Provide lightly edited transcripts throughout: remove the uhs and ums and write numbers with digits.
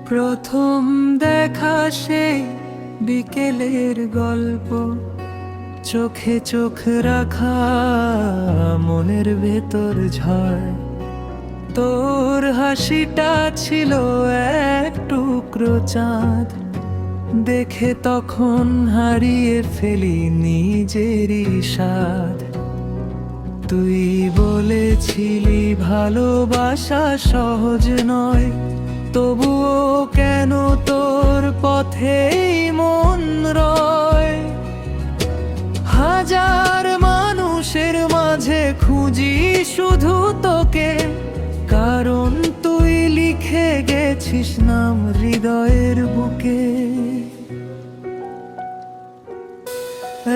প্রথম দেখা সেই বিকেলের গল্প, চোখে চোখ রাখা মনের ভেতর ঝড়। তোর হাসিটা ছিল এক টুকরো চাঁদ, দেখে তখন হারিয়ে ফেলি নিজেরই স্বাদ। তুই বলেছিলি ভালোবাসা সহজ নয়, তবুও কেন তোর পথেই মন রয়। হাজার মানুষের মাঝে খুঁজি শুধু তোকে, কারণ তুই লিখে গেছিস নাম হৃদয়ের বুকে।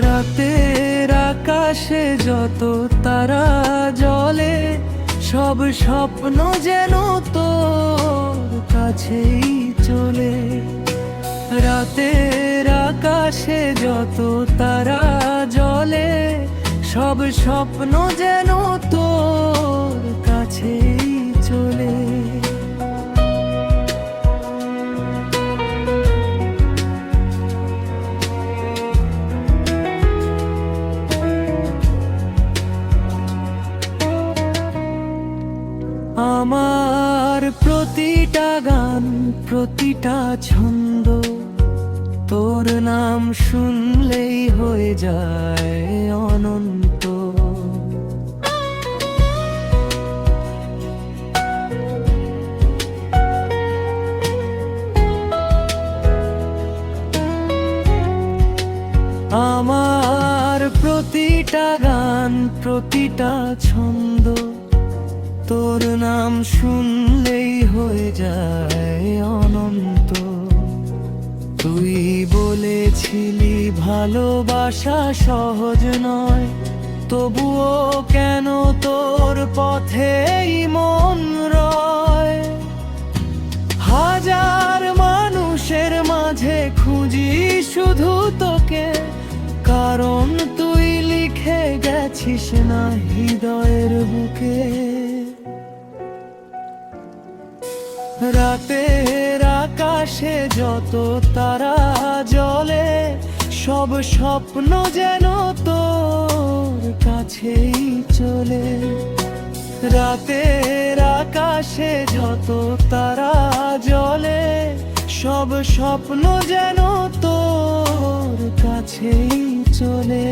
রাতের আকাশে যত তারা জ্বলে, সব স্বপ্ন যেন তোর কাছেই চলে। রাতের আকাশে যত তারা জ্বলে, সব স্বপ্ন যেন তোর কাছেই চলে। আমার প্রতিটা গান, প্রতিটা ছন্দ, তোর নাম শুনলেই হয়ে যায় অনন্ত। আমার প্রতিটা গান, প্রতিটা ছন্দ, তোর নাম শুনলেই হয়ে যায় অনন্ত। তুই বলেছিলি ভালোবাসা সহজ নয়, তবুও কেন তোর পথেই মন রয়। হাজার মানুষের মাঝে খুঁজি শুধু তোকে, কারণ তুই লিখে গেছিস না হৃদয়ের বুকে। রাতের আকাশে যত তারা জ্বলে, সব স্বপ্ন যেন তোর কাছেই চলে। রাতের আকাশে যত তারা জ্বলে, সব স্বপ্ন যেন তোর কাছেই চলে।